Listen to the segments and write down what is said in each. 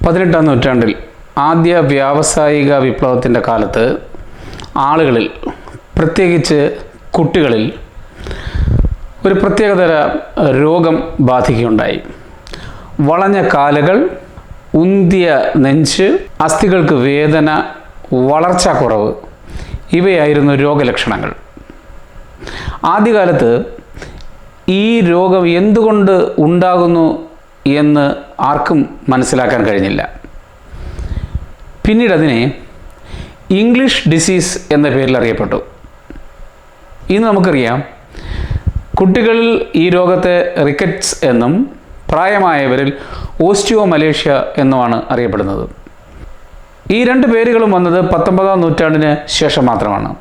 18-ാം നൂറ്റാണ്ടിൽ ആദ്യ വ്യാവസായിക വിപ്ലവത്തിൻ്റെ കാലത്ത് ആളുകളിൽ, പ്രത്യേകിച്ച് കുട്ടികളിൽ ഒരു പ്രത്യേകതര രോഗം ബാധിക്കുകയുണ്ടായി. വളഞ്ഞ കാലുകൾ, ഉന്തിയ നെഞ്ച്, അസ്ഥികൾക്ക് വേദന, വളർച്ചാക്കുറവ് ഇവയായിരുന്നു രോഗലക്ഷണങ്ങൾ. ആദ്യകാലത്ത് ഈ രോഗം എന്തുകൊണ്ട് ഉണ്ടാകുന്നു എന്ന് ആർക്കും മനസ്സിലാക്കാൻ കഴിഞ്ഞില്ല. പിന്നീട് അതിനെ ഇംഗ്ലീഷ് ഡിസീസ് എന്ന പേരിൽ അറിയപ്പെട്ടു. ഇന്ന് നമുക്കറിയാം, കുട്ടികളിൽ ഈ രോഗത്തെ റിക്കറ്റ്സ് എന്നും പ്രായമായവരിൽ ഓസ്റ്റിയോമലേഷ്യ എന്നുമാണ് അറിയപ്പെടുന്നത്. ഈ രണ്ട് പേരുകളും വന്നത് 19-ാം നൂറ്റാണ്ടിന് ശേഷം മാത്രമാണ്.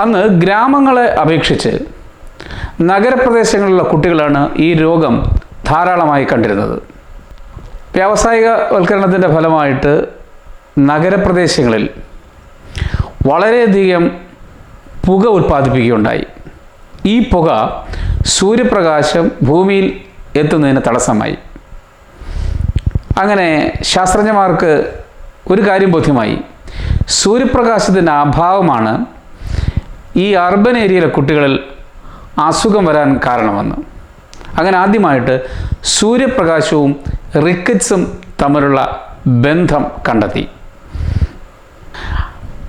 അന്ന് ഗ്രാമങ്ങളെ അപേക്ഷിച്ച് നഗരപ്രദേശങ്ങളിലുള്ള കുട്ടികളാണ് ഈ രോഗം ധാരാളമായി കണ്ടിരുന്നത്. വ്യാവസായികവൽക്കരണത്തിൻ്റെ ഫലമായിട്ട് നഗരപ്രദേശങ്ങളിൽ വളരെയധികം പുക ഉൽപ്പാദിപ്പിക്കുകയുണ്ടായി. ഈ പുക സൂര്യപ്രകാശം ഭൂമിയിൽ എത്തുന്നതിന് തടസ്സമായി. അങ്ങനെ ശാസ്ത്രജ്ഞന്മാർക്ക് ഒരു കാര്യം ബോധ്യമായി: സൂര്യപ്രകാശത്തിൻ്റെ അഭാവമാണ് ഈ അർബൻ ഏരിയയിലെ കുട്ടികളിൽ അസുഖം വരാൻ കാരണമെന്ന്. അങ്ങനെ ആദ്യമായിട്ട് സൂര്യപ്രകാശവും റിക്കറ്റ്സും തമ്മിലുള്ള ബന്ധം കണ്ടെത്തി.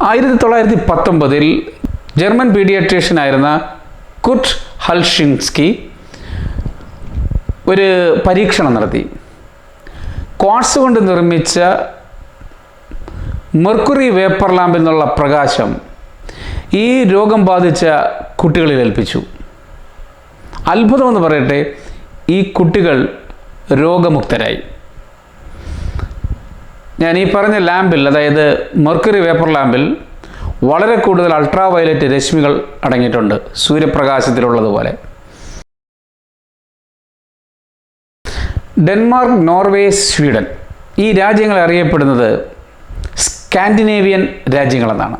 1919-ൽ ജർമ്മൻ പീഡിയാട്രീഷ്യനായിരുന്ന കുർട്ട് ഹൽഷിൻസ്കി ഒരു പരീക്ഷണം നടത്തി. ക്വാർട്സ് കൊണ്ട് നിർമ്മിച്ച മെർക്കുറി വേപ്പർ ലാമ്പിൽ നിന്നുള്ള പ്രകാശം ഈ രോഗം ബാധിച്ച കുട്ടികളിൽ ഏൽപ്പിച്ചു. അത്ഭുതമെന്ന് പറയട്ടെ, ഈ കുട്ടികൾ രോഗമുക്തരായി. ഞാൻ ഈ പറഞ്ഞ ലാമ്പിൽ, അതായത് മെർക്കുറി വേപ്പർ ലാമ്പിൽ വളരെ കൂടുതൽ അൾട്രാ വയലറ്റ് രശ്മികൾ അടങ്ങിയിട്ടുണ്ട്, സൂര്യപ്രകാശത്തിലുള്ളതുപോലെ. ഡെൻമാർക്ക്, നോർവേ, സ്വീഡൻ ഈ രാജ്യങ്ങൾ അറിയപ്പെടുന്നത് സ്കാൻഡിനേവിയൻ രാജ്യങ്ങളെന്നാണ്.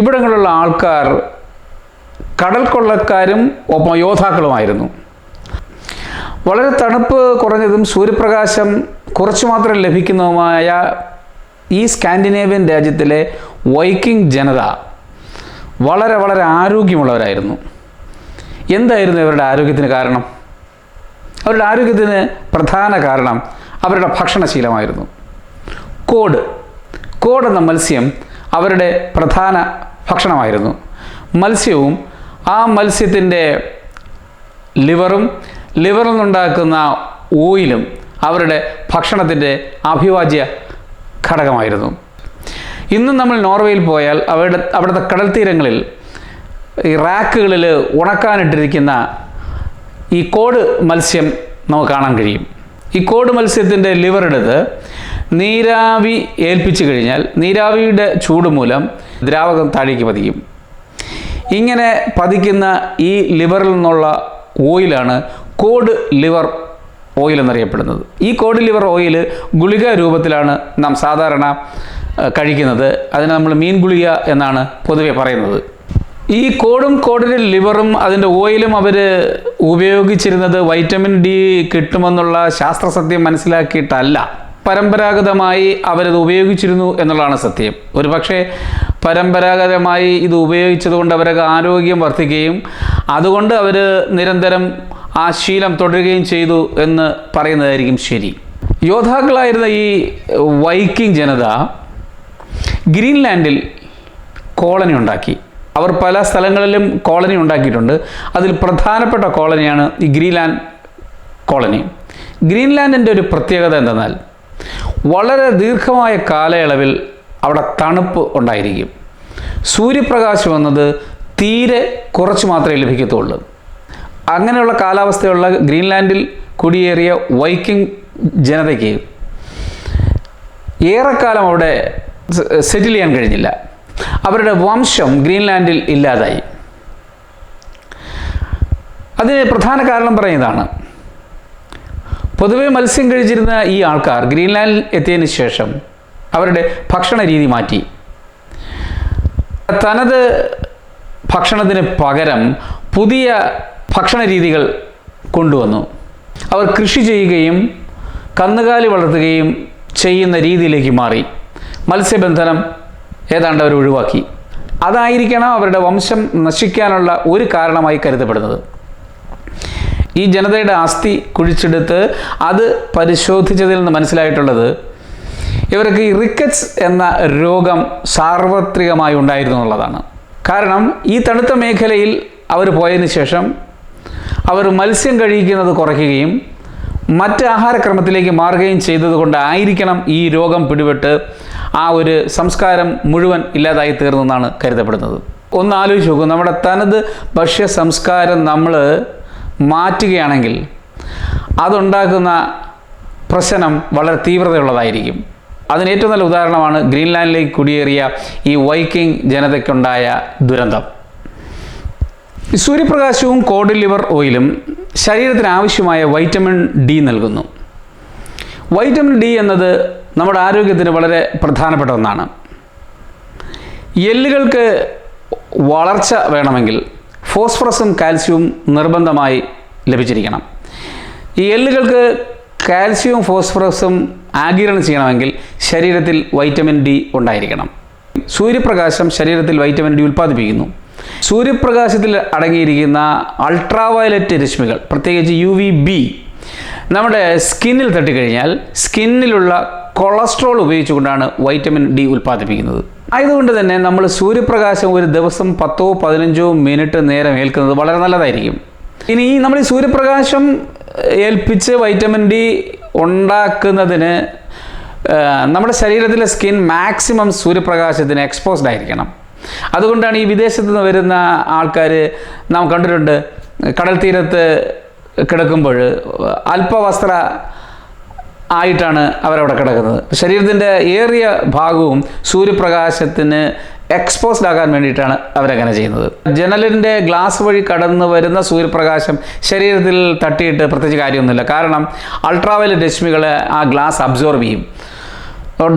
ഇവിടങ്ങളിലുള്ള ആൾക്കാർ കടൽ കൊള്ളക്കാരും ഒപ്പം യോദ്ധാക്കളുമായിരുന്നു. വളരെ തണുപ്പ് കുറഞ്ഞതും സൂര്യപ്രകാശം കുറച്ചു മാത്രം ലഭിക്കുന്നതുമായ ഈ സ്കാൻഡിനേവിയൻ രാജ്യത്തിലെ വൈക്കിംഗ് ജനത വളരെ വളരെ ആരോഗ്യമുള്ളവരായിരുന്നു. എന്തായിരുന്നു ഇവരുടെ ആരോഗ്യത്തിന് കാരണം? അവരുടെ ആരോഗ്യത്തിന് പ്രധാന കാരണം അവരുടെ ഭക്ഷണശീലമായിരുന്നു. കോഡ് എന്ന മത്സ്യം അവരുടെ പ്രധാന ഭക്ഷണമായിരുന്നു. മത്സ്യവും ആ മത്സ്യത്തിൻ്റെ ലിവറിൽ നിന്നുണ്ടാക്കുന്ന ഓയിലും അവരുടെ ഭക്ഷണത്തിൻ്റെ അവിഭാജ്യ ഘടകമായിരുന്നു. ഇന്നും നമ്മൾ നോർവേയിൽ പോയാൽ അവിടുത്തെ കടൽ തീരങ്ങളിൽ ഈ റാക്കുകളിൽ ഉണക്കാനിട്ടിരിക്കുന്ന ഈ കോഡ് മത്സ്യം നമുക്ക് കാണാൻ കഴിയും. ഈ കോഡ് മത്സ്യത്തിൻ്റെ ലിവർ എടുത്ത് നീരാവി ഏൽപ്പിച്ചു കഴിഞ്ഞാൽ നീരാവിയുടെ ചൂട് മൂലം ദ്രാവകം താഴേക്ക് പതിക്കും. ഇങ്ങനെ പതിക്കുന്ന ഈ ലിവറിൽ നിന്നുള്ള ഓയിലാണ് കോഡ് ലിവർ ഓയിൽ എന്നറിയപ്പെടുന്നത്. ഈ കോഡ് ലിവർ ഓയിൽ ഗുളിക രൂപത്തിലാണ് നാം സാധാരണ കഴിക്കുന്നത്. അതിനെ നമ്മൾ മീൻ ഗുളിക എന്നാണ് പൊതുവെ പറയുന്നത്. ഈ കോഡിൻ്റെ ലിവറും അതിൻ്റെ ഓയിലും അവർ ഉപയോഗിച്ചിരുന്നത് വൈറ്റമിൻ ഡി കിട്ടുമെന്നുള്ള ശാസ്ത്രസത്യം മനസ്സിലാക്കിയിട്ടല്ല. പരമ്പരാഗതമായി അവരത് ഉപയോഗിച്ചിരുന്നു എന്നുള്ളതാണ് സത്യം. ഒരു പക്ഷേ പരമ്പരാഗതമായി ഇത് ഉപയോഗിച്ചതുകൊണ്ട് അവർക്ക് ആരോഗ്യം വർദ്ധിക്കുകയും അതുകൊണ്ട് അവർ നിരന്തരം ആ ശീലം തുടരുകയും ചെയ്തു എന്ന് പറയുന്നതായിരിക്കും ശരി. യോദ്ധാക്കളായിരുന്ന ഈ വൈക്കിംഗ് ജനത ഗ്രീൻലാൻഡിൽ കോളനി ഉണ്ടാക്കി. അവർ പല സ്ഥലങ്ങളിലും കോളനി ഉണ്ടാക്കിയിട്ടുണ്ട്. അതിൽ പ്രധാനപ്പെട്ട കോളനിയാണ് ഈ ഗ്രീൻലാൻഡ് കോളനി. ഗ്രീൻലാൻഡിൻ്റെ ഒരു പ്രത്യേകത എന്തെന്നാൽ വളരെ ദീർഘമായ കാലയളവിൽ അവിടെ തണുപ്പ് ഉണ്ടായിരിക്കും. സൂര്യപ്രകാശം എന്നത് തീരെ കുറച്ച് മാത്രമേ ലഭിക്കത്തുള്ളൂ. അങ്ങനെയുള്ള കാലാവസ്ഥയുള്ള ഗ്രീൻലാൻഡിൽ കുടിയേറിയ വൈക്കിംഗ് ജനതയ്ക്ക് ഏറെക്കാലം അവിടെ സെറ്റിൽ ചെയ്യാൻ കഴിഞ്ഞില്ല. അവരുടെ വംശം ഗ്രീൻലാൻഡിൽ ഇല്ലാതായി. അതിന് പ്രധാന കാരണം പറയുന്നതാണ്. പൊതുവെ മത്സ്യം കഴിച്ചിരുന്ന ഈ ആൾക്കാർ ഗ്രീൻലാൻഡിൽ എത്തിയതിന് ശേഷം അവരുടെ ഭക്ഷണ രീതി മാറ്റി. തനത് ഭക്ഷണത്തിന് പകരം പുതിയ ഭക്ഷണ രീതികൾ കൊണ്ടുവന്നു. അവർ കൃഷി ചെയ്യുകയും കന്നുകാലി വളർത്തുകയും ചെയ്യുന്ന രീതിയിലേക്ക് മാറി. മത്സ്യബന്ധനം ഏതാണ്ട് അവർ ഒഴിവാക്കി. അതായിരിക്കണം അവരുടെ വംശം നശിക്കാനുള്ള ഒരു കാരണമായി കരുതപ്പെടുന്നത്. ഈ ജനതയുടെ അസ്ഥി കുഴിച്ചെടുത്ത് അത് പരിശോധിച്ചതിൽ നിന്ന് മനസ്സിലായിട്ടുള്ളത് ഇവർക്ക് ഈ റിക്കറ്റ്സ് എന്ന രോഗം സാർവത്രികമായി ഉണ്ടായിരുന്നു എന്നുള്ളതാണ്. കാരണം ഈ തണുത്ത മേഖലയിൽ അവർ പോയതിനു ശേഷം അവർ മത്സ്യം കഴിക്കുന്നത് കുറയ്ക്കുകയും മറ്റ് ആഹാരക്രമത്തിലേക്ക് മാറുകയും ചെയ്തതുകൊണ്ടായിരിക്കണം ഈ രോഗം പിടിപെട്ട് ആ ഒരു സംസ്കാരം മുഴുവൻ ഇല്ലാതായി തീർന്നെന്നാണ് കരുതപ്പെടുന്നത്. ഒന്ന് ആലോചിച്ച് നോക്കൂ, നമ്മുടെ തനത് ഭക്ഷ്യ സംസ്കാരം നമ്മൾ മാറ്റുകയാണെങ്കിൽ അതുണ്ടാക്കുന്ന പ്രശ്നം വളരെ തീവ്രതയുള്ളതായിരിക്കും. അതിന് ഏറ്റവും നല്ല ഉദാഹരണമാണ് ഗ്രീൻലാൻഡിലേക്ക് കുടിയേറിയ ഈ വൈക്കിംഗ് ജനതയ്ക്കുണ്ടായ ദുരന്തം. സൂര്യപ്രകാശവും കോഡ് ലിവർ ഓയിലും ശരീരത്തിന് ആവശ്യമായ വൈറ്റമിൻ ഡി നൽകുന്നു. വൈറ്റമിൻ ഡി എന്നത് നമ്മുടെ ആരോഗ്യത്തിന് വളരെ പ്രധാനപ്പെട്ട ഒന്നാണ്. എല്ലുകൾക്ക് വളർച്ച വേണമെങ്കിൽ ഫോസ്ഫറസും കാൽസ്യവും നിർബന്ധമായി ലഭിച്ചിരിക്കണം. ഈ എല്ലുകൾക്ക് കാൽസ്യവും ഫോസ്ഫറസും ആഗിരണം ചെയ്യണമെങ്കിൽ ശരീരത്തിൽ വൈറ്റമിൻ ഡി ഉണ്ടായിരിക്കണം. സൂര്യപ്രകാശം ശരീരത്തിൽ വൈറ്റമിൻ ഡി ഉൽപ്പാദിപ്പിക്കുന്നു. സൂര്യപ്രകാശത്തിൽ അടങ്ങിയിരിക്കുന്ന അൾട്രാവയലറ്റ് രശ്മികൾ, പ്രത്യേകിച്ച് UVB, നമ്മുടെ സ്കിന്നിൽ തട്ടിക്കഴിഞ്ഞാൽ സ്കിന്നിലുള്ള കൊളസ്ട്രോൾ ഉപയോഗിച്ചുകൊണ്ടാണ് വൈറ്റമിൻ ഡി ഉൽപ്പാദിപ്പിക്കുന്നത്. ആയതുകൊണ്ട് തന്നെ നമ്മൾ സൂര്യപ്രകാശം ഒരു ദിവസം 10-15 മിനിറ്റ് നേരം ഏൽക്കുന്നത് വളരെ നല്ലതായിരിക്കും. ഇനി നമ്മൾ ഈ സൂര്യപ്രകാശം ഏൽപ്പിച്ച് വൈറ്റമിൻ ഡി ഉണ്ടാക്കുന്നതിന് നമ്മുടെ ശരീരത്തിലെ സ്കിൻ മാക്സിമം സൂര്യപ്രകാശത്തിന് എക്സ്പോസ്ഡ് ആയിരിക്കണം. അതുകൊണ്ടാണ് ഈ വിദേശത്ത് നിന്ന് വരുന്ന ആൾക്കാർ നാം കണ്ടിട്ടുണ്ട്, കടൽ തീരത്ത് കിടക്കുമ്പോൾ അല്പവസ്ത്ര ആയിട്ടാണ് അവരവിടെ കിടക്കുന്നത്. ശരീരത്തിൻ്റെ ഏറിയ ഭാഗവും സൂര്യപ്രകാശത്തിന് എക്സ്പോസ്ഡ് ആകാൻ വേണ്ടിയിട്ടാണ് അവരങ്ങനെ ചെയ്യുന്നത്. ജനലിൻ്റെ ഗ്ലാസ് വഴി കടന്നു വരുന്ന സൂര്യപ്രകാശം ശരീരത്തിൽ തട്ടിയിട്ട് പ്രത്യേകിച്ച് കാര്യമൊന്നുമില്ല. കാരണം അൾട്രാവയലറ്റ് രശ്മികൾ ആ ഗ്ലാസ് അബ്സോർബ് ചെയ്യും.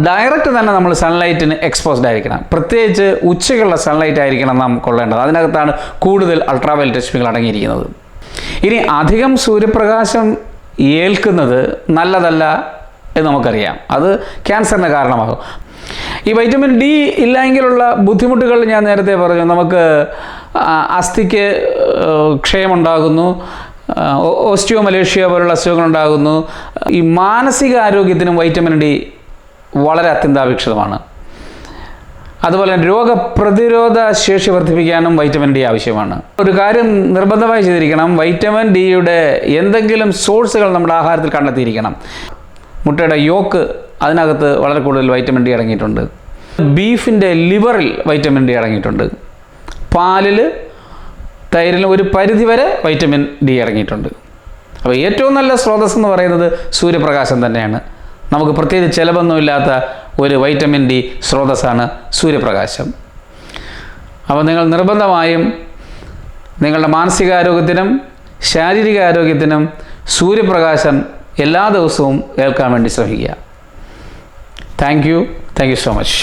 ഡയറക്റ്റ് തന്നെ നമ്മൾ സൺലൈറ്റിന് എക്സ്പോസ്ഡ് ആയിരിക്കണം. പ്രത്യേകിച്ച് ഉച്ചയ്ക്കുള്ള സൺലൈറ്റ് ആയിരിക്കണം നാം കൊള്ളേണ്ടത്. അതിനകത്താണ് കൂടുതൽ അൾട്രാവയലറ്റ് രശ്മികൾ അടങ്ങിയിരിക്കുന്നത്. ഇനി അധികം സൂര്യപ്രകാശം ഏൽക്കുന്നത് നല്ലതല്ല എന്ന് നമുക്കറിയാം. അത് ക്യാൻസറിന് കാരണമാകും. ഈ വൈറ്റമിൻ ഡി ഇല്ലെങ്കിലുള്ള ബുദ്ധിമുട്ടുകൾ ഞാൻ നേരത്തെ പറഞ്ഞു. നമുക്ക് അസ്ഥിക്ക് ക്ഷയമുണ്ടാകുന്നു, ഓസ്റ്റിയോമലേഷ്യ പോലുള്ള അസുഖങ്ങളുണ്ടാകുന്നു. ഈ മാനസിക ആരോഗ്യത്തിനും വൈറ്റമിൻ ഡി വളരെ അത്യന്താപേക്ഷിതമാണ്. അതുപോലെ രോഗപ്രതിരോധ ശേഷി വർദ്ധിപ്പിക്കാനും വൈറ്റമിൻ ഡി ആവശ്യമാണ്. ഒരു കാര്യം നിർബന്ധമായി ചെയ്തിരിക്കണം, വൈറ്റമിൻ ഡിയുടെ എന്തെങ്കിലും സോഴ്സുകൾ നമ്മുടെ ആഹാരത്തിൽ കണ്ടെത്തിയിരിക്കണം. മുട്ടയുടെ യോക്ക്, അതിനകത്ത് വളരെ കൂടുതൽ വൈറ്റമിൻ ഡി അടങ്ങിയിട്ടുണ്ട്. ബീഫിൻ്റെ ലിവറിൽ വൈറ്റമിൻ ഡി അടങ്ങിയിട്ടുണ്ട്. പാലിൽ, തൈരിലും ഒരു പരിധിവരെ വൈറ്റമിൻ ഡി അടങ്ങിയിട്ടുണ്ട്. അപ്പോൾ ഏറ്റവും നല്ല സ്രോതസ്സ് എന്ന് പറയുന്നത് സൂര്യപ്രകാശം തന്നെയാണ്. നമുക്ക് പ്രത്യേകിച്ച് ചിലവൊന്നുമില്ലാത്ത ഒരു വൈറ്റമിൻ ഡി സ്രോതസ്സാണ് സൂര്യപ്രകാശം. അപ്പോൾ നിങ്ങൾ നിർബന്ധമായും നിങ്ങളുടെ മാനസികാരോഗ്യത്തിനും ശാരീരിക ആരോഗ്യത്തിനും സൂര്യപ്രകാശം എല്ലാ ദിവസവും ഏൽക്കാൻ വേണ്ടി ശ്രമിക്കുക. Thank you so much.